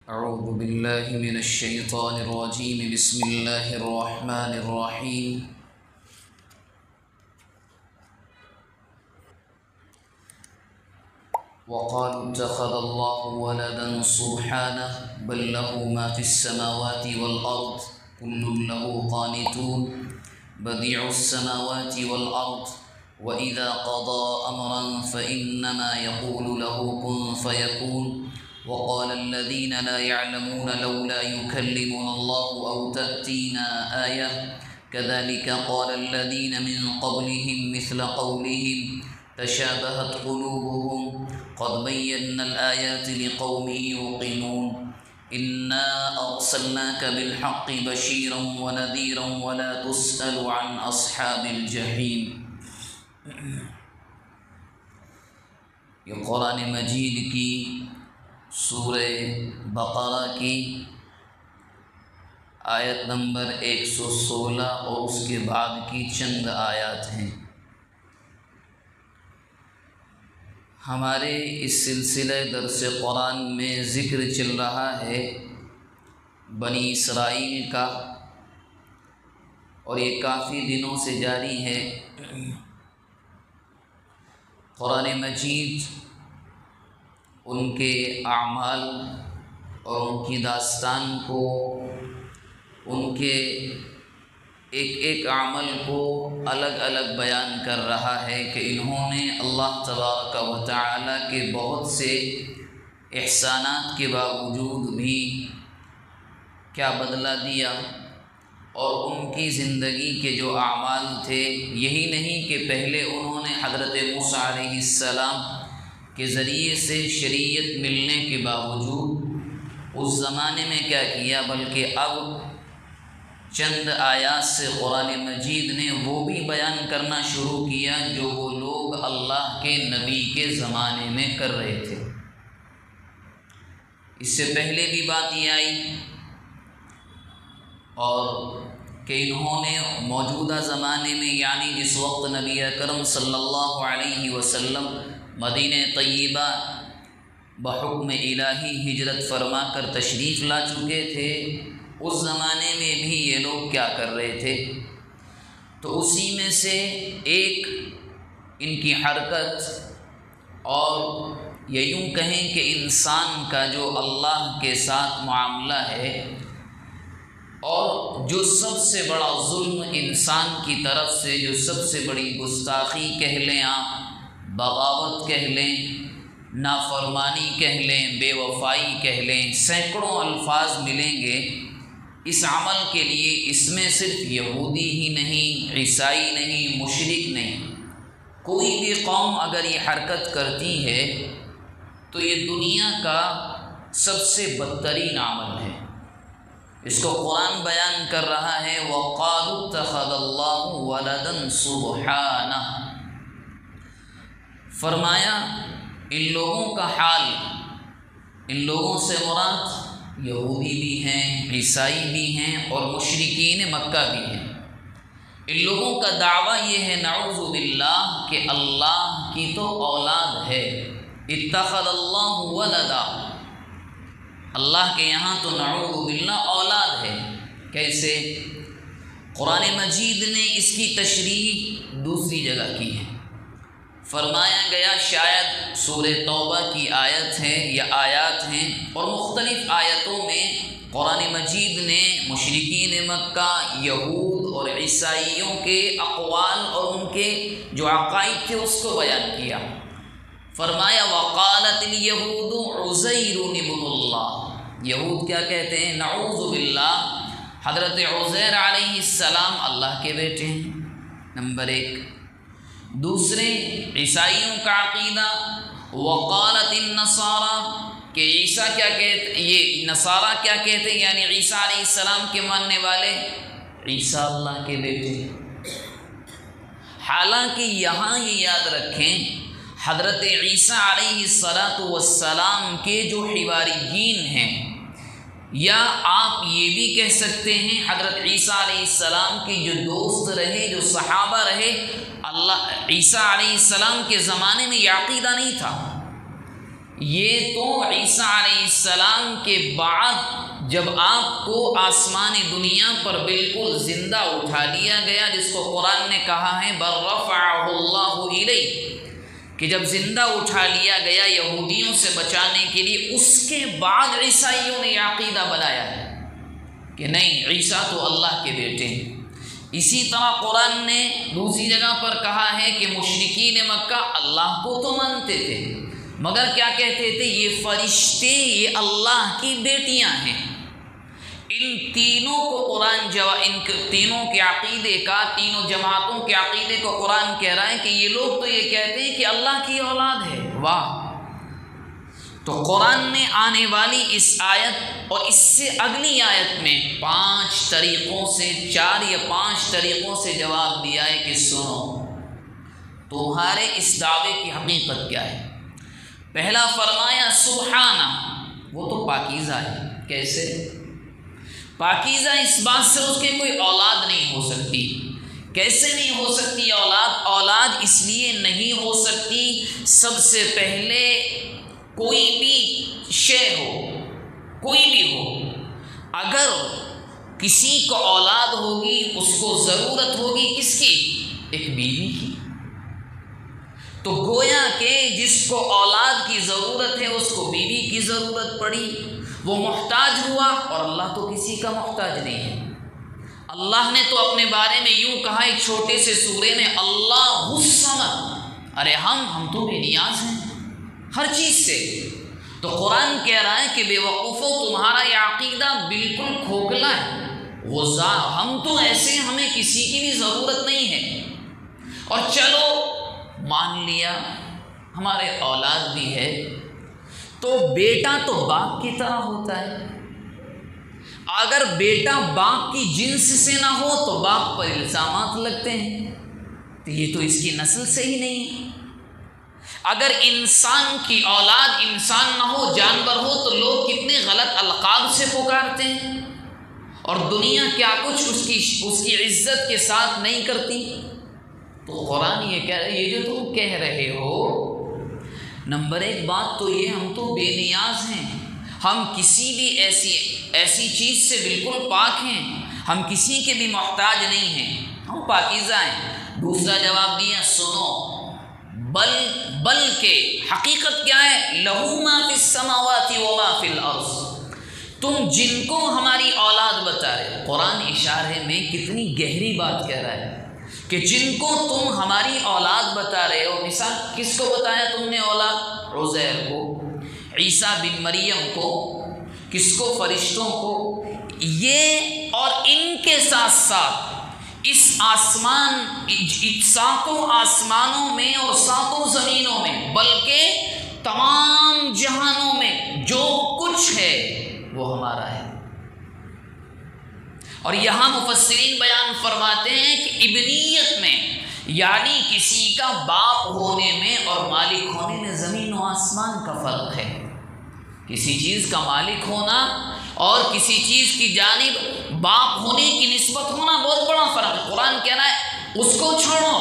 أعوذ بالله من الشيطان الرجيم. بسم الله الرحمن الرحيم. وقالوا اتخذ الله ولدا سبحانه بل له ما في السماوات والأرض كل له قانتون بديع السماوات والأرض وإذا قضى أمرا فإنما يقول له كن فيكون. وقال الذين لا يعلمون لولا يكلمنا الله أو تأتينا آية كذلك قال الذين من قبلهم مثل قولهم تشابهت قلوبهم قد بينا الآيات لقوم يوقنون. إنا أرسلناك بالحق بشيرا ونذيرا ولا تسأل عن أصحاب الجحيم. یہ قرآن مجید کی سورہ بقرہ کی آیت نمبر 116 اور اس کے بعد کی چند آیات ہیں۔ ہمارے اس سلسلہ درس قرآن میں ذکر چل رہا ہے بنی اسرائیل کا، اور یہ کافی دنوں سے جاری ہے۔ قرآن مجید ان کے اعمال اور ان کی داستان کو، ان کے ایک ایک عمل کو الگ الگ بیان کر رہا ہے کہ انہوں نے اللہ تبارک و تعالی کے بہت سے احسانات کے باوجود بھی کیا بدلہ دیا، اور ان کی زندگی کے جو اعمال تھے یہی نہیں کہ پہلے انہوں نے حضرت موسیٰ علیہ السلام کے ذریعے سے شریعت ملنے کے باوجود اس زمانے میں کیا کیا، بلکہ اب چند آیات سے قرآن مجید نے وہ بھی بیان کرنا شروع کیا جو وہ لوگ اللہ کے نبی کے زمانے میں کر رہے تھے۔ اس سے پہلے بھی بات یہ آئی اور کہ انہوں نے موجودہ زمانے میں، یعنی جس وقت نبی اکرم صلی اللہ علیہ وسلم مدینہ طیبہ بحکم الہی ہجرت فرما کر تشریف لا چکے تھے، اس زمانے میں بھی یہ لوگ کیا کر رہے تھے، تو اسی میں سے ایک ان کی حرکت، اور یہ یوں کہیں کہ انسان کا جو اللہ کے ساتھ معاملہ ہے، اور جو سب سے بڑا ظلم انسان کی طرف سے، جو سب سے بڑی گستاخی کہہ لیں آپ، بغاوت کہہ لیں، نافرمانی کہہ لیں، بے وفائی کہہ لیں، سینکڑوں الفاظ ملیں گے اس عمل کے لیے۔ اس میں صرف یہودی ہی نہیں، عیسائی نہیں، مشرک نہیں، کوئی بھی قوم اگر یہ حرکت کرتی ہے تو یہ دنیا کا سب سے بدترین عمل ہے۔ اس کو قرآن بیان کر رہا ہے وَقَالُوا اتَّخَذَ اللَّهُ وَلَدًا سُبْحَانَهُ، فرمایا ان لوگوں کا حال، ان لوگوں سے مراد یہودی بھی ہیں، عیسائی بھی ہیں، اور مشرکین مکہ بھی ہیں۔ ان لوگوں کا دعویٰ یہ ہے نعوذ باللہ کہ اللہ کی تو اولاد ہے، اتخذ اللہ ولدا، اللہ کے یہاں تو نعوذ باللہ اولاد ہے۔ کیسے؟ قرآن مجید نے اس کی تشریح دوسری جگہ کی ہے۔ فرمایا گیا، شاید سورہ توبہ کی آیت ہے یا آیات ہیں، اور مختلف آیتوں میں قرآن مجید نے مشرکین مکہ، یہود اور عیسائیوں کے اقوال اور ان کے جو عقائد تھے اس کو بیان کیا۔ فرمایا وقالت الیہود عزیر ابن اللہ، یہود کیا کہتے ہیں؟ نعوذ باللہ حضرت عزیر علیہ السلام اللہ کے بیٹے ہیں، نمبر ایک۔ دوسرے عیسائیوں کا عقیدہ وقالت النصارى کہ عیسیٰ کیا کہتے، یہ نصارہ کیا کہتے ہیں، یعنی عیسیٰ علیہ السلام کے ماننے والے، عیسیٰ اللہ کے بیٹے۔ حالانکہ یہاں یہ یاد رکھیں حضرت عیسیٰ علیہ السلام کے جو حواریین ہیں، یا آپ یہ بھی کہہ سکتے ہیں حضرت عیسیٰ علیہ السلام کے جو دوست رہے، جو صحابہ رہے، اللہ عیسیٰ علیہ السلام کے زمانے میں یہ عقیدہ نہیں تھا۔ یہ تو عیسیٰ علیہ السلام کے بعد جب آپ کو آسمانی دنیا پر بالکل زندہ اٹھا لیا گیا، جس کو قرآن نے کہا ہے بل رفعہ اللہ الیہ، کہ جب زندہ اٹھا لیا گیا یہودیوں سے بچانے کے لیے، اس کے بعد عیسائیوں نے یہ عقیدہ بنایا ہے کہ نہیں، عیسیٰ تو اللہ کے بیٹے ہیں۔ اسی طرح قرآن نے دوسری جگہ پر کہا ہے کہ مشرکین مکہ اللہ کو تو مانتے تھے، مگر کیا کہتے تھے؟ یہ فرشتے یہ اللہ کی بیٹیاں ہیں۔ ان تینوں کو قرآن ان تینوں کے عقیدے کا، تینوں جماعتوں کے عقیدے کو قرآن کہہ رہا ہے کہ یہ لوگ تو یہ کہتے ہیں کہ اللہ کی اولاد ہے۔ واہ! تو قرآن نے آنے والی اس آیت اور اس سے اگلی آیت میں 5 طریقوں سے 4 یا 5 طریقوں سے جواب دیا ہے کہ سنو، تمہارے اس دعوے کی حقیقت کیا ہے۔ پہلا فرمایا سبحانہ، وہ تو پاکیزہ ہے۔ کیسے پاکیزہ؟ اس بات سے اس کے کوئی اولاد نہیں ہو سکتی۔ کیسے نہیں ہو سکتی اولاد؟ اولاد اس لیے نہیں ہو سکتی، سب سے پہلے کوئی بھی شے ہو، کوئی بھی ہو، اگر کسی کو اولاد ہوگی اس کو ضرورت ہوگی کس کی؟ ایک بیوی کی۔ تو گویا کہ جس کو اولاد کی ضرورت ہے اس کو بیوی کی ضرورت پڑی، وہ محتاج ہوا، اور اللہ تو کسی کا محتاج نہیں ہے۔ اللہ نے تو اپنے بارے میں یوں کہا ایک چھوٹے سے سورے میں، اللہ الصمد، ارے ہم تو بے نیاز ہیں ہر چیز سے۔ تو قرآن کہہ رہا ہے کہ بے وقوفو، تمہارا یہ عقیدہ بالکل کھوکھلا ہے، ہم تو ایسے، ہمیں کسی کی بھی ضرورت نہیں ہے۔ اور چلو مان لیا ہمارے اولاد بھی ہے، تو بیٹا تو باپ کی طرح ہوتا ہے۔ اگر بیٹا باپ کی جنس سے نہ ہو تو باپ پر الزامات لگتے ہیں، تو یہ تو اس کی نسل سے ہی نہیں ہے۔ اگر انسان کی اولاد انسان نہ ہو، جانور ہو، تو لوگ کتنے غلط القاب سے پکارتے ہیں، اور دنیا کیا کچھ اس کی عزت کے ساتھ نہیں کرتی۔ تو قرآن یہ کہہ رہے، یہ جو تم کہہ رہے ہو، نمبر 1 بات تو یہ، ہم تو بے نیاز ہیں، ہم کسی بھی ایسی چیز سے بالکل پاک ہیں، ہم کسی کے بھی محتاج نہیں ہیں، ہم پاکیزہ ہیں۔ دوسرا جواب دیا، سنو، بلکہ حقیقت کیا ہے؟ لہو ما فی السماوات و ما فی الارض، تم جن کو ہماری اولاد بتا رہے، قرآن اشارے میں کتنی گہری بات کہہ رہا ہے کہ جن کو تم ہماری اولاد بتا رہے ہو، مثال کس کو بتایا تم نے اولاد؟ عزیر کو، عیسیٰ بن مریم کو، کس کو؟ فرشتوں کو۔ یہ اور ان کے ساتھ ساتھ اس ساتوں آسمانوں میں اور ساتوں زمینوں میں، بلکہ تمام جہانوں میں جو کچھ ہے وہ ہمارا ہے۔ اور یہاں مفسرین بیان فرماتے ہیں کہ ابنیت میں، یعنی کسی کا باپ ہونے میں اور مالک ہونے میں زمین و آسمان کا فرق ہے۔ کسی چیز کا مالک ہونا اور کسی چیز کی جانب باپ ہونے کی نسبت ہونا بہت بڑا فرق ہے۔ قرآن کہہ رہا ہے اس کو چھوڑو،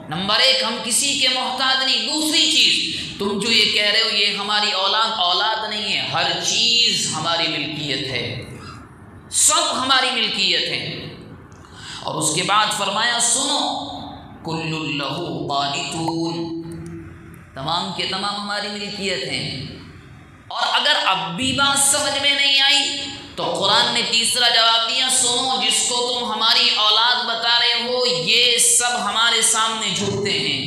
نمبر 1 ہم کسی کے محتاج نہیں، دوسری چیز تم جو یہ کہہ رہے ہو یہ ہماری اولاد نہیں ہے، ہر چیز ہماری ملکیت ہے، سب ہماری ملکیت ہے۔ اور اس کے بعد فرمایا سنو، کل لہو قانتون، تمام کے تمام ہماری ملکیت ہیں۔ اور اگر اب بھی بات سمجھ میں نہیں آئی تو قرآن نے تیسرا جواب دیا، سنو، جس کو تم ہماری اولاد بتا رہے ہو یہ سب ہمارے سامنے جھکتے ہیں۔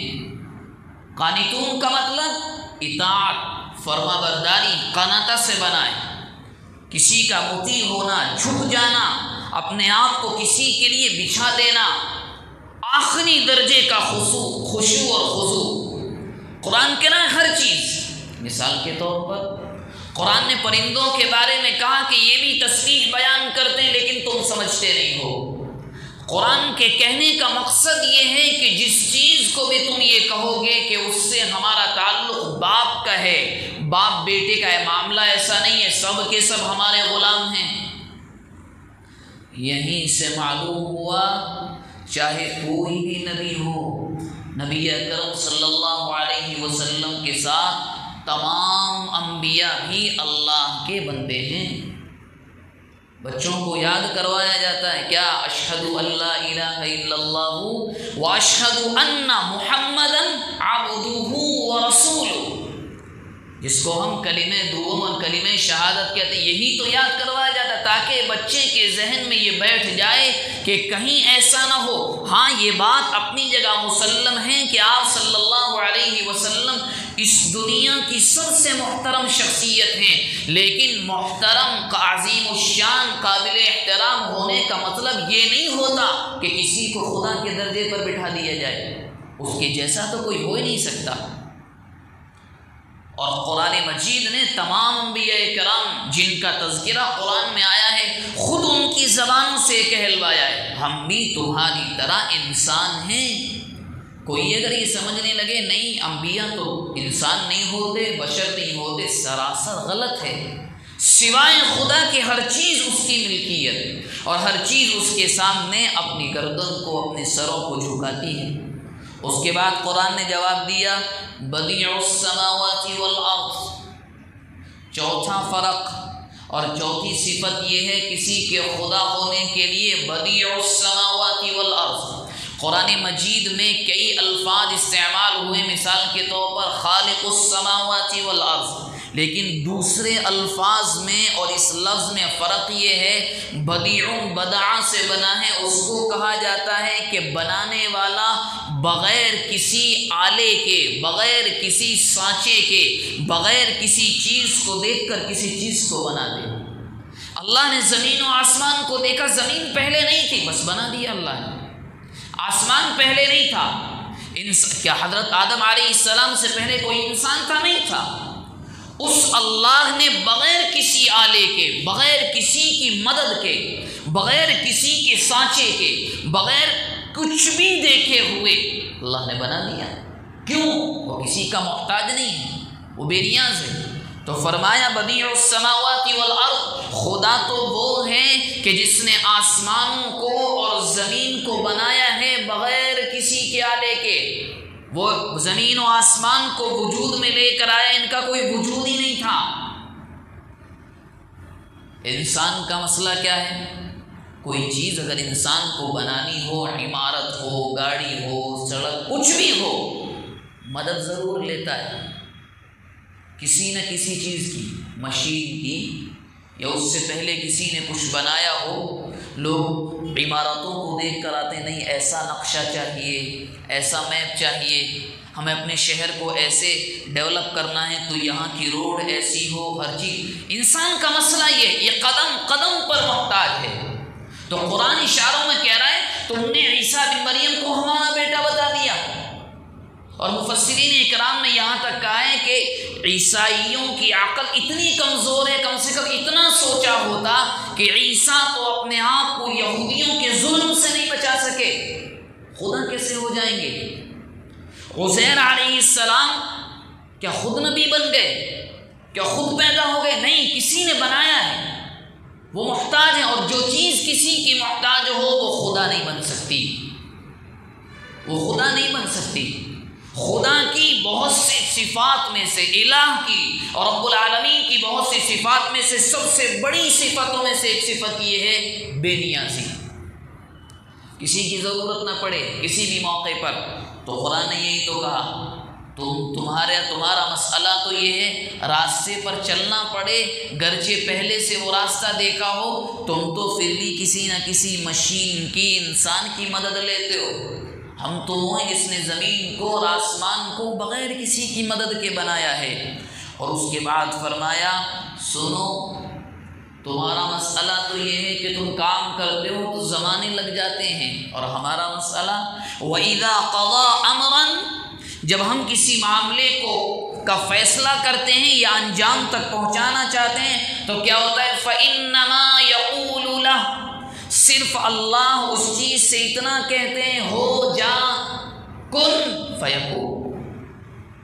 قانتون کا مطلب اطاعت، فرما برداری، قناعت سے بنائے، کسی کا مطیع ہونا، جھک جانا، اپنے آپ کو کسی کے لیے بچھا دینا، آخری درجے کا خشوع اور خضوع۔ قرآن کہہ رہا ہے ہر چیز۔ مثال کے طور پر قرآن نے پرندوں کے بارے میں کہا کہ یہ بھی تسبیح بیان کرتے ہیں لیکن تم سمجھتے نہیں ہو۔ قرآن کے کہنے کا مقصد یہ ہے کہ جس چیز کو بھی تم یہ کہو گے کہ اس سے ہمارا تعلق باپ کا ہے، باپ بیٹے کا ہے، معاملہ ایسا نہیں ہے، سب کے سب ہمارے غلام ہیں۔ یہیں سے معلوم ہوا چاہے کوئی بھی نبی ہو، نبی اکرم صلی اللہ علیہ وسلم کے ساتھ تمام انبیاء بھی اللہ کے بندے ہیں۔ بچوں کو یاد کروایا جاتا ہے کیا؟ اشہد ان لا الہ الا اللہ واشہد ان محمدا عبدہ ورسولہ، جس کو ہم کلمہ دوم اور کلمہ شہادت کہتے ہیں، یہی تو یاد کروایا جاتا ہے تاکہ بچے کے ذہن میں یہ بیٹھ جائے کہ کہیں ایسا نہ ہو۔ ہاں یہ بات اپنی جگہ مسلم ہے کہ آپ صلی اللہ علیہ وسلم اس دنیا کی سب سے محترم شخصیت ہیں، لیکن محترم کا عظیم الشان قابل احترام ہونے کا مطلب یہ نہیں ہوتا کہ کسی کو خدا کے درجے پر بٹھا دیا جائے، اس کے جیسا تو کوئی ہو ہی نہیں سکتا۔ اور قرآن مجید نے تمام انبیاء کرام جن کا تذکرہ قرآن میں آیا ہے خود ان کی زبانوں سے کہلوایا ہے، ہم بھی تمہاری طرح انسان ہیں۔ کوئی اگر یہ سمجھنے لگے نہیں انبیاء تو انسان نہیں ہوتے، بشر نہیں ہوتے، سراسر غلط ہے۔ سوائے خدا کے ہر چیز اس کی ملکیت اور ہر چیز اس کے سامنے اپنی گردن کو، اپنے سروں کو جھکاتی ہے۔ اس کے بعد قرآن نے جواب دیا بدیع السماوات والارض۔ چوتھا فرق اور چوتھی صفت یہ ہے کسی کے خدا ہونے کے لیے بدیع السماوات والارض۔ قرآن مجید میں کئی الفاظ استعمال ہوئے، مثال کے طور پر خالق السماوات والارض، لیکن دوسرے الفاظ میں اور اس لفظ میں فرق یہ ہے بدیع بدع سے بنا ہے، اس کو کہا جاتا ہے کہ بنانے والا بغیر کسی آلے کے، بغیر کسی سانچے کے، بغیر کسی چیز کو دیکھ کر کسی چیز کو بنا دے۔ اللہ نے زمین و آسمان کو دیکھا، زمین پہلے نہیں تھی بس بنا دیا اللہ نے، آسمان پہلے نہیں تھا، کیا حضرت آدم علیہ السلام سے پہلے کوئی انسان تھا؟ نہیں تھا۔ اس اللہ نے بغیر کسی آلے کے، بغیر کسی کی مدد کے، بغیر کسی کے سانچے کے، بغیر کچھ بھی دیکھے ہوئے اللہ نے بنا دیا۔ کیوں؟ وہ کسی کا محتاج نہیں ہے، وہ بے نیاز ہے۔ تو فرمایا بدیع السماوات والارض، خدا تو وہ ہے کہ جس نے آسمانوں کو اور زمین کو بنایا ہے بغیر کسی کے آلے کے۔ وہ زمین و آسمان کو وجود میں لے کر آیا، ان کا کوئی وجود ہی نہیں تھا۔ انسان کا مسئلہ کیا ہے؟ کوئی چیز اگر انسان کو بنانی ہو، عمارت ہو، گاڑی ہو، سڑک، کچھ بھی ہو، مدد ضرور لیتا ہے کسی نہ کسی چیز کی، مشین کی، یا اس سے پہلے کسی نے کچھ بنایا ہو۔ لوگ عمارتوں کو دیکھ کر آتے ہیں، نہیں ایسا نقشہ چاہیے، ایسا میپ چاہیے، ہمیں اپنے شہر کو ایسے ڈیولپ کرنا ہے تو یہاں کی روڈ ایسی ہو، ہر چیز۔ انسان کا مسئلہ یہ قدم قدم پر محتاج ہے۔ تو قرآن اشاروں میں کہہ رہا ہے تم نے عیسیٰ بن مریم کو ہمارا بیٹا بتا دیا، اور مفسرین اکرام نے یہاں تک کہا ہے کہ عیسائیوں کی عقل اتنی کمزور ہے، کم سے کم اتنا سوچا ہوتا کہ عیسیٰ تو اپنے آپ کو یہودیوں کے ظلم سے نہیں بچا سکے، خدا کیسے ہو جائیں گے؟ عزیر علیہ السلام کیا خود نبی بن گئے؟ کیا خود پیدا ہو گئے؟ نہیں، کسی نے بنایا ہے، وہ محتاج ہے، اور جو چیز کسی کی محتاج ہو وہ خدا نہیں بن سکتی، وہ خدا نہیں بن سکتی۔ خدا کی بہت سی صفات میں سے، الہ کی اور رب العالمین کی بہت سی صفات میں سے سب سے بڑی صفاتوں میں سے ایک صفت یہ ہے بے نیازی۔ کسی کی ضرورت نہ پڑے کسی بھی موقع پر، تو قرآن نے یہی تو کہا تمہارا مسئلہ تو یہ ہے راستے پر چلنا پڑے، گرچہ پہلے سے وہ راستہ دیکھا ہو، تم تو پھر بھی کسی نہ کسی مشین کی، انسان کی مدد لیتے ہو۔ ہم تو وہ ہیں جس نے زمین کو اور آسمان کو بغیر کسی کی مدد کے بنایا ہے۔ اور اس کے بعد فرمایا سنو، تمہارا مسئلہ تو یہ ہے کہ تم کام کرتے ہو تو زمانے لگ جاتے ہیں، اور ہمارا مسئلہ وَإِذَا قَضَى أَمْرًا، جب ہم کسی معاملے کا فیصلہ کرتے ہیں یا انجام تک پہنچانا چاہتے ہیں تو کیا ہوتا ہے فَإِنَّمَا يَقُولُ لَهُ، صرف اللہ اس چیز سے اتنا کہتے ہیں ہو جا، کن فیکون،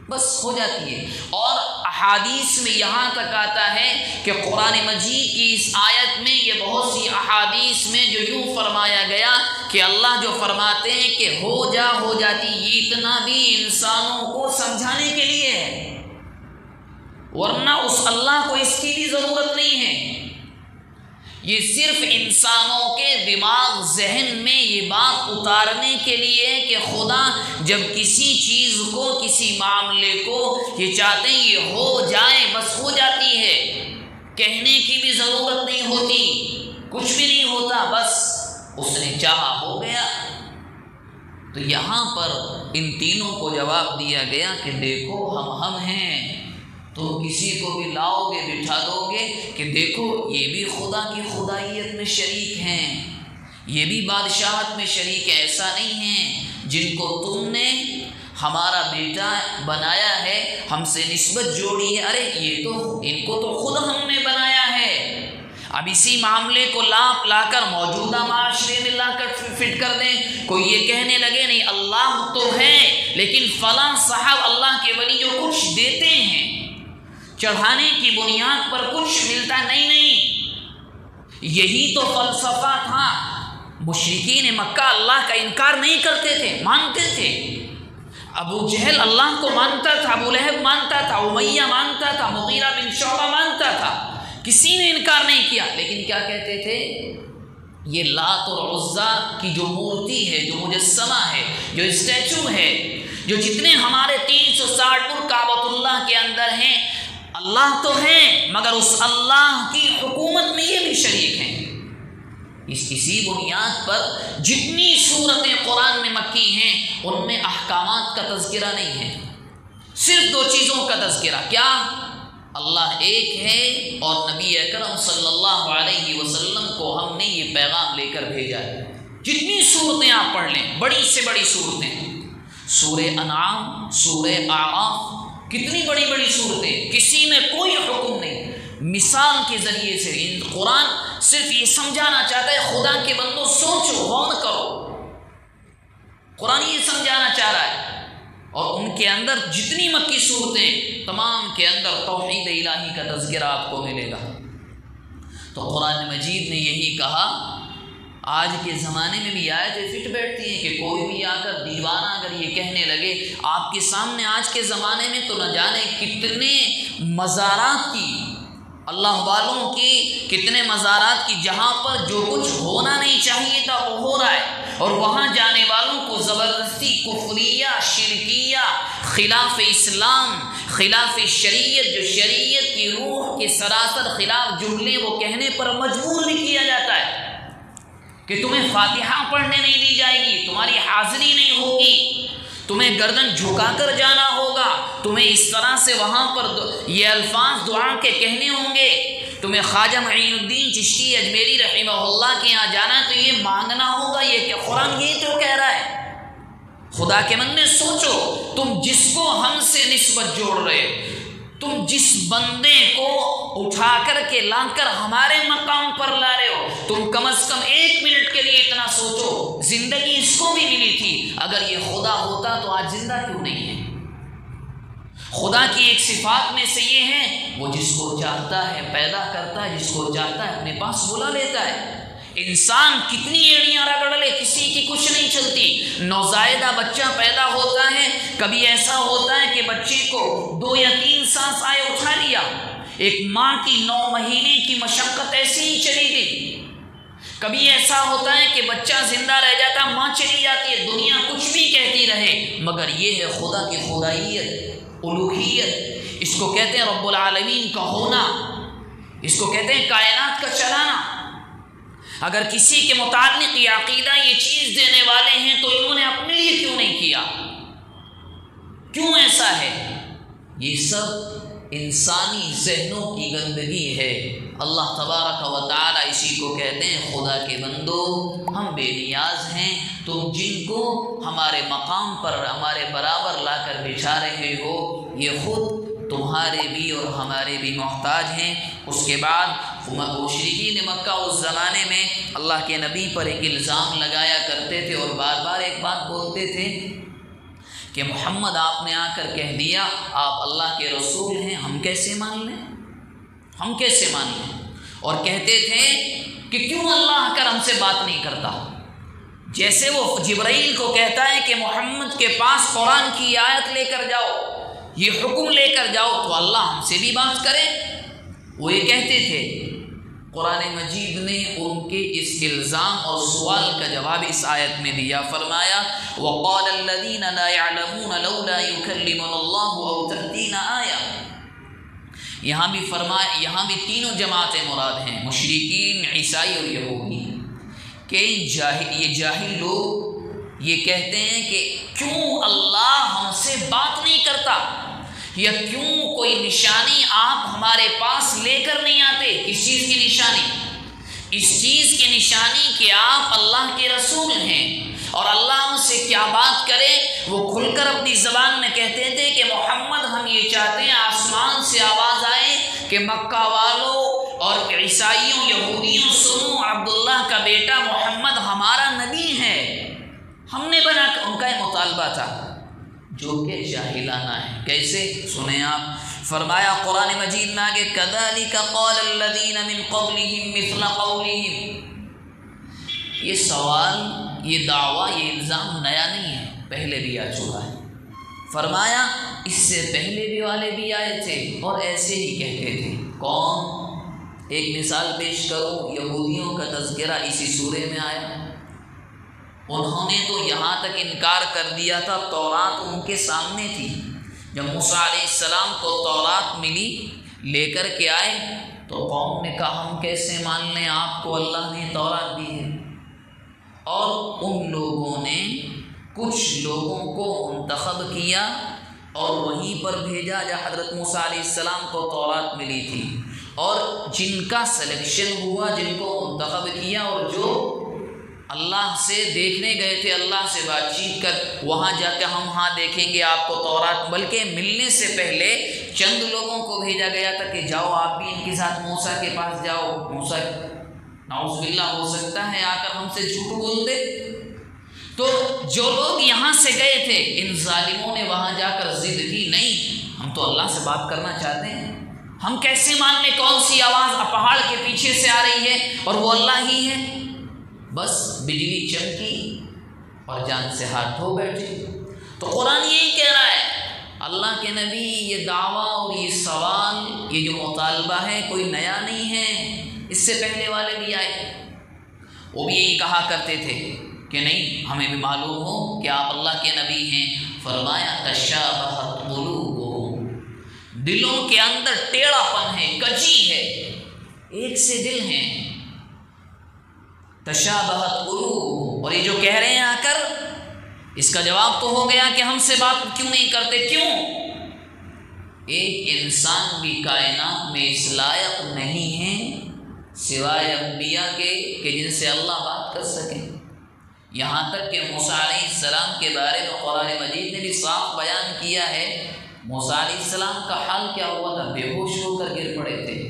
بس ہو جاتی ہے۔ اور احادیث میں یہاں تک آتا ہے کہ قرآن مجید کی اس آیت میں یہ بہت سی احادیث میں جو یوں فرمایا گیا کہ اللہ جو فرماتے ہیں کہ ہو جا ہو جاتی، یہ اتنا بھی انسانوں کو سمجھانے کے لیے ہے، ورنہ اس اللہ کو اس کی بھی ضرورت نہیں ہے۔ یہ صرف انسانوں کے دماغ ذہن میں یہ بات اتارنے کے لیے کہ خدا جب کسی چیز کو، کسی معاملے کو یہ چاہتے ہیں یہ ہو جائے، بس ہو جاتی ہے، کہنے کی بھی ضرورت نہیں ہوتی، کچھ بھی نہیں ہوتا، بس اس نے چاہا ہو گیا۔ تو یہاں پر ان تینوں کو جواب دیا گیا کہ دیکھو ہم ہیں، تم کسی کو بھی لاؤ گے، بٹھا دو گے کہ دیکھو یہ بھی خدا کی خدائیت میں شریک ہیں، یہ بھی بادشاہت میں شریک ہے، ایسا نہیں ہے جن کو تم نے ہمارا بیٹا بنایا ہے، ہم سے نسبت جوڑی ہے، ارے یہ تو ان کو تو خود ہم نے بنایا ہے۔ اب اسی معاملے کو لا کر موجودہ معاشرے میں لا کر فٹ کر دیں، کوئی یہ کہنے لگے نہیں اللہ تو ہے لیکن فلاں صاحب اللہ کے ولی جو کچھ دیتے ہیں چڑھانے کی بنیاد پر کچھ ملتا نہیں۔ یہی تو فلسفہ تھا۔ مشرکین مکہ اللہ کا انکار نہیں کرتے تھے، مانتے تھے۔ ابو جہل اللہ کو مانتا تھا، ابو لہب مانتا تھا، امیہ مانتا تھا، مغیرہ بن شعبہ مانتا تھا، کسی نے انکار نہیں کیا، لیکن کیا کہتے تھے؟ یہ لات اور عزا کی جو مورتی ہے، جو مجسمہ ہے، جو اسٹیچو ہے، جو جتنے ہمارے 360 پر کعبۃ اللہ کے اندر ہیں، اللہ تو ہے مگر اس اللہ کی حکومت میں یہ بھی شریک ہیں۔ اسی بنیاد پر جتنی صورتیں قرآن میں مکی ہیں ان میں احکامات کا تذکرہ نہیں ہے، صرف 2 چیزوں کا تذکرہ، کیا؟ اللہ ایک ہے اور نبی اکرم صلی اللہ علیہ وسلم کو ہم نے یہ پیغام لے کر بھیجا ہے۔ جتنی صورتیں آپ پڑھ لیں، بڑی سے بڑی صورتیں، سورہ انعام، سورہ اعراف، کتنی بڑی بڑی صورتیں، کسی میں کوئی حکم نہیں۔ مثال کے ذریعے سے قرآن صرف یہ سمجھانا چاہتا ہے خدا کے بندو سوچو، غور کرو، قرآن یہ سمجھانا چاہ رہا ہے۔ اور ان کے اندر جتنی مکی صورتیں تمام کے اندر توحید الہی کا تذکرہ آپ کو ملے گا۔ تو قرآن مجید نے یہی کہا، آج کے زمانے میں بھی آیتیں فٹ بیٹھتی ہیں کہ کوئی بھی آ کر دیوانہ اگر یہ کہنے لگے آپ کے سامنے، آج کے زمانے میں تو نہ جانے کتنے مزارات کی، اللہ والوں کی کتنے مزارات کی جہاں پر جو کچھ ہونا نہیں چاہیے تھا وہ ہو رہا ہے، اور وہاں جانے والوں کو زبردستی کفریہ، شرکیہ، خلاف اسلام، خلاف شریعت، جو شریعت کی روح کے سراسر خلاف جملے وہ کہنے پر مجبور بھی کیا جاتا ہے کہ تمہیں فاتحہ پڑھنے نہیں دی جائے گی، تمہاری حاضری نہیں ہوگی، تمہیں گردن جھکا کر جانا ہوگا، تمہیں اس طرح سے وہاں پر یہ الفاظ دعا کے کہنے ہوں گے، تمہیں خواجہ معین الدین چشتی اجمیری رحمہ اللہ کے یہاں جانا ہے تو یہ مانگنا ہوگا، یہ کہ قرآن یہی تو کہہ رہا ہے۔ خدا کے بندے سوچو، تم جس کو ہم سے نسبت جوڑ رہے، تم جس بندے کو اٹھا کر کے لا کر ہمارے مقام پر لا رہے ہو، تم کم از کم 1 منٹ کے لیے اتنا سوچو، زندگی اس کو بھی ملی تھی، اگر یہ خدا ہوتا تو آج زندہ کیوں نہیں ہے؟ خدا کی ایک صفات میں سے یہ ہے، وہ جس کو چاہتا ہے پیدا کرتا ہے، جس کو چاہتا ہے اپنے پاس بلا لیتا ہے۔ انسان کتنی ایڑیاں رگڑ لے کسی کی کچھ نہیں چلتی۔ نوزائیدہ بچہ پیدا ہوتا ہے، کبھی ایسا ہوتا ہے کہ بچے کو 2 یا 3 سانس آئے اٹھا لیا، ایک ماں کی 9 مہینے کی مشقت ایسی ہی چلی گئی۔ کبھی ایسا ہوتا ہے کہ بچہ زندہ رہ جاتا، ماں چلی جاتی ہے، دنیا کچھ بھی کہتی رہے، مگر یہ ہے خدا کی خدائیت، الوہیت، اس کو کہتے ہیں رب العالمین کا ہونا، اس کو کہتے ہیں کائنات کا چلانا۔ اگر کسی کے متعلق یہ عقیدہ یہ چیز دینے والے ہیں تو انہوں نے اپنے لیے کیوں نہیں کیا؟ کیوں ایسا ہے؟ یہ سب انسانی ذہنوں کی گندگی ہے۔ اللہ تبارک و تعالی اسی کو کہتے ہیں خدا کے بندو ہم بے نیاز ہیں، تم جن کو ہمارے مقام پر ہمارے برابر لا کر بچھا رہے ہو یہ خود تمہارے بھی اور ہمارے بھی محتاج ہیں۔ اس کے بعد مشرکین مکہ اس زمانے میں اللہ کے نبی پر ایک الزام لگایا کرتے تھے اور بار بار ایک بات بولتے تھے کہ محمد آپ نے آ کر کہہ دیا آپ اللہ کے رسول ہیں، ہم کیسے مان لیں، ہم کیسے مان لیں؟ اور کہتے تھے کہ کیوں اللہ کر ہم سے بات نہیں کرتا؟ جیسے وہ جبرائیل کو کہتا ہے کہ محمد کے پاس قرآن کی آیت لے کر جاؤ، یہ حکم لے کر جاؤ تو اللہ ہم سے بھی بات کرے۔ وہ یہ کہتے تھے۔ قرآن مجید نے ان کے اس الزام اور سوال کا جواب اس آیت میں دیا، فرمایا وَقَالَ الَّذِينَ لَا يَعْلَمُونَ لَوْلَا يُكَلِّمُنَا اللَّهُ أَوْ تَأْتِينَا آیَةٌ۔ یہاں بھی فرمایا، یہاں بھی تینوں جماعتیں مراد ہیں، مشرکین، عیسائی اور یہودی، کہ یہ جاہل لوگ یہ کہتے ہیں کہ کیوں اللہ ہم سے بات نہیں کرتا، یا کیوں کوئی نشانی آپ ہمارے پاس لے کر نہیں آتے۔ کس چیز کی نشانی؟ اس چیز کی نشانی کہ آپ اللہ کے رسول ہیں، اور اللہ ان سے کیا بات کرے، وہ کھل کر اپنی زبان میں کہتے تھے کہ محمد ہم یہ چاہتے ہیں آسمان سے آواز آئے کہ مکہ والوں اور عیسائیوں یہودیوں سنو، عبداللہ کا بیٹا محمد ہمارا نبی ہے، ہم نے بنا کر۔ ان کا یہ مطالبہ تھا جو کہ جاہلانہ ہے۔ کیسے؟ سنیں آپ، فرمایا قرآن مجید میں آگے كَذَلِكَ قَالَ الَّذِينَ مِن قَبْلِهِم مِثْلَ قَوْلِهِم۔ یہ سوال، یہ دعویٰ، یہ الزام نیا نہیں ہے، پہلے بھی آ چکا ہے۔ فرمایا اس سے پہلے بھی والے بھی آئے تھے اور ایسے ہی کہتے تھے۔ کون؟ ایک مثال پیش کروں، یہودیوں کا تذکرہ اسی سورے میں آیا۔ انہوں نے تو یہاں تک انکار کر دیا تھا، تورات ان کے سامنے تھی۔ جب موسیٰ علیہ السلام کو تورات ملی، لے کر کے آئے، تو قوم نے کہا ہم کیسے مان لیں، آپ کو اللہ نے تورات دی ہے۔ اور ان لوگوں نے کچھ لوگوں کو منتخب کیا اور وہیں پر بھیجا جہاں حضرت موسیٰ علیہ السلام کو تورات ملی تھی، اور جن کا سلیکشن ہوا، جن کو منتخب کیا، اور جو اللہ سے دیکھنے گئے تھے، اللہ سے بات چیت کر، وہاں جا کے ہم ہاں دیکھیں گے آپ کو تورات، بلکہ ملنے سے پہلے چند لوگوں کو بھیجا گیا تھا کہ جاؤ آپ بھی ان کے ساتھ موسیٰ کے پاس جاؤ۔ موسیٰ نعوذ باللہ ہو سکتا ہے آ کر ہم سے جھوٹ بول دے۔ تو جو لوگ یہاں سے گئے تھے، ان ظالموں نے وہاں جا کر ضد کی، نہیں ہم تو اللہ سے بات کرنا چاہتے ہیں، ہم کیسے مان لیں کون سی آواز پہاڑ کے پیچھے سے آ رہی ہے اور وہ اللہ ہی ہے۔ بس بجلی چمکی اور جان سے ہاتھ دھو بیٹھے۔ تو قرآن یہی کہہ رہا ہے، اللہ کے نبی یہ دعویٰ اور یہ سوال، یہ جو مطالبہ ہے کوئی نیا نہیں ہے، اس سے پہلے والے بھی آئے، وہ بھی یہی کہا کرتے تھے کہ نہیں ہمیں بھی معلوم ہو کہ آپ اللہ کے نبی ہیں۔ فرمایا تشابہت قلوبہم، دلوں کے اندر ٹیڑھا پن ہے، کجی ہے، ایک سے دل ہیں۔ تشابہت قلوبہم، اور یہ جو کہہ رہے ہیں آ کر، اس کا جواب تو ہو گیا کہ ہم سے بات کیوں نہیں کرتے۔ کیوں؟ ایک انسان بھی کائنات میں اس لائق نہیں ہے سوائے انبیاء کے کہ جن سے اللہ بات کر سکے۔ یہاں تک کہ موسیٰ علیہ السلام کے بارے میں قرآن مجید نے بھی صاف بیان کیا ہے، موسیٰ علیہ السلام کا حال کیا ہوا تھا، بے ہوش ہو کر گر پڑے تھے۔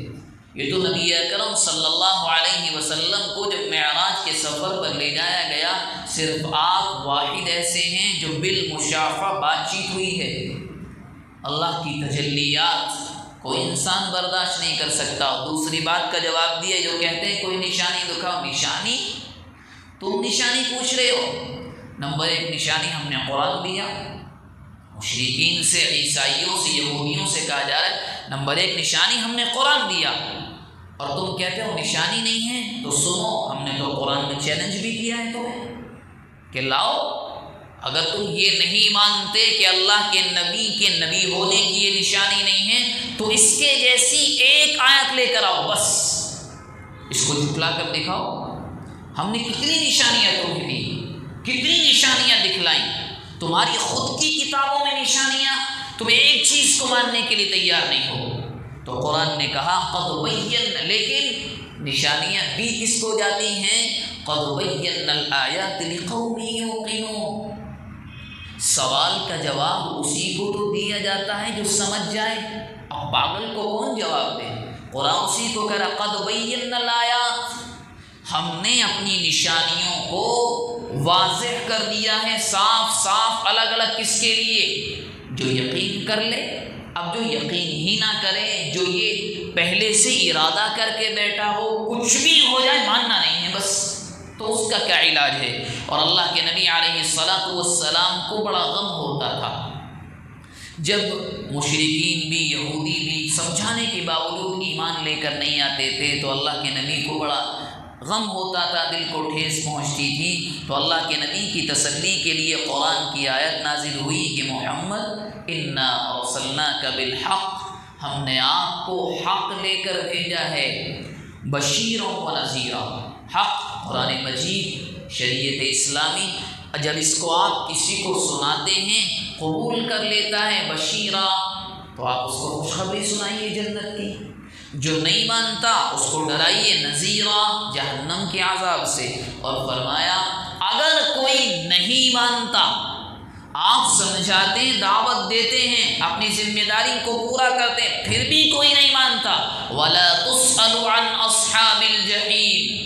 یہ تو نبی اکرم صلی اللہ علیہ وسلم کو جب معراج کے سفر پر لے جایا گیا، صرف آپ واحد ایسے ہیں جو بالمشافہ بات چیت ہوئی ہے۔ اللہ کی تجلیات کوئی انسان برداشت نہیں کر سکتا۔ دوسری بات کا جواب دیا جو کہتے ہیں کوئی نشانی دکھاؤ۔ نشانی؟ تم نشانی پوچھ رہے ہو؟ نمبر ایک نشانی ہم نے قرآن دیا، مشرکین سے، عیسائیوں سے، یہودیوں سے کہا جا رہا ہے نمبر ایک نشانی ہم نے قرآن دیا، اور تم کہتے ہو نشانی نہیں ہے۔ تو سنو، ہم نے تو قرآن میں چیلنج بھی کیا ہے تمہیں کہ لاؤ، اگر تم یہ نہیں مانتے کہ اللہ کے نبی ہونے کی یہ نشانی نہیں ہے تو اس کے جیسی ایک آیت لے کر آؤ، بس اس کو جھٹلا کر دکھاؤ۔ ہم نے کتنی نشانیاں تمہیں دی، کتنی نشانیاں دکھلائیں، تمہاری خود کی کتابوں میں نشانیاں، تم ایک چیز کو ماننے کے لیے تیار نہیں ہو۔ تو قرآن نے کہا قد بین، لیکن نشانیاں دی کس کو جاتی ہیں؟ قد بینا الآیات لقوم یوقنون۔ سوال کا جواب اسی کو تو دیا جاتا ہے جو سمجھ جائے۔ اب پاگل کو کون جواب دے؟ قرآن اسی کو کہہ رہا قد بینا الآیات، ہم نے اپنی نشانیوں کو واضح کر دیا ہے، صاف صاف الگ الگ، کس کے لیے؟ جو یقین کر لے۔ اب جو یقین ہی نہ کرے، جو یہ پہلے سے ارادہ کر کے بیٹھا ہو کچھ بھی ہو جائے ماننا نہیں ہے بس، تو اس کا کیا علاج ہے؟ اور اللہ کے نبی علیہ الصلاۃ والسلام کو بڑا غم ہوتا تھا جب مشرکین بھی یہودی بھی سمجھانے کے باوجود ایمان لے کر نہیں آتے تھے تو اللہ کے نبی کو بڑا غم ہوتا تھا، دل کو ٹھیس پہنچتی تھی۔ تو اللہ کے نبی کی تسلی کے لیے قرآن کی آیت نازل ہوئی کہ محمد انا ارسلناک بالحق، ہم نے آپ کو حق لے کر بھیجا ہے، بشیرا و نذیرا۔ حق قرآن مجید، شریعت اسلامی، جب اس کو آپ کسی کو سناتے ہیں قبول کر لیتا ہے بشیرا، تو آپ اس کو خوشخبری سنائیے جنت کی، جو نہیں مانتا اس کو ڈرائیے نذیرا، جہنم کے عذاب سے۔ اور فرمایا اگر کوئی نہیں مانتا، آپ سمجھاتے ہیں، دعوت دیتے ہیں، اپنی ذمہ داری کو پورا کرتے ہیں، پھر بھی کوئی نہیں مانتا، وَلَا تُسْأَلُ عَنْ أَصْحَابِ الْجَحِيمِ،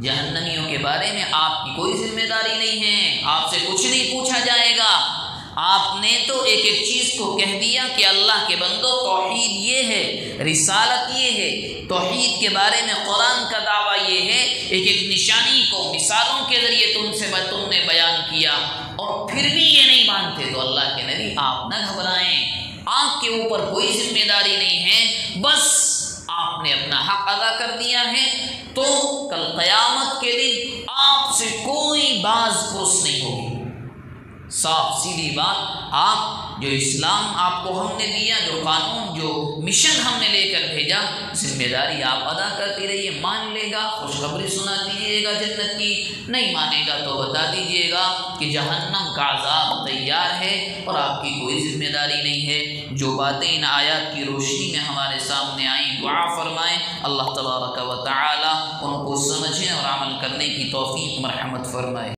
جہنمیوں کے بارے میں آپ کی کوئی ذمہ داری نہیں ہے، آپ سے کچھ نہیں پوچھا جائے گا۔ آپ نے تو ایک ایک چیز کو کہہ دیا کہ اللہ کے بندو توحید یہ ہے، رسالت یہ ہے، توحید کے بارے میں قرآن کا دعویٰ یہ ہے، ایک ایک نشانی کو مثالوں کے ذریعے تم نے بیان کیا، اور پھر بھی یہ نہیں مانتے، تو اللہ کے نبی آپ نہ گھبرائیں، آپ کے اوپر کوئی ذمہ داری نہیں ہے، بس آپ نے اپنا حق ادا کر دیا ہے، تو کل قیامت کے دن آپ سے کوئی باز پرس نہیں ہوگی۔ صاف سیدھی بات، آپ جو اسلام آپ کو ہم نے دیا، جو قانون، جو مشن ہم نے لے کر بھیجا، ذمہ داری آپ ادا کرتی رہیے۔ مان لے گا خوشخبری سنا دیجیے گا جنت کی، نہیں مانے گا تو بتا دیجیے گا کہ جہنم کا عذاب تیار ہے اور آپ کی کوئی ذمہ داری نہیں ہے۔ جو باتیں ان آیات کی روشنی میں ہمارے سامنے آئیں، دعا فرمائیں اللہ تبارک و تعالی ان کو سمجھیں اور عمل کرنے کی توفیق مرحمت فرمائے۔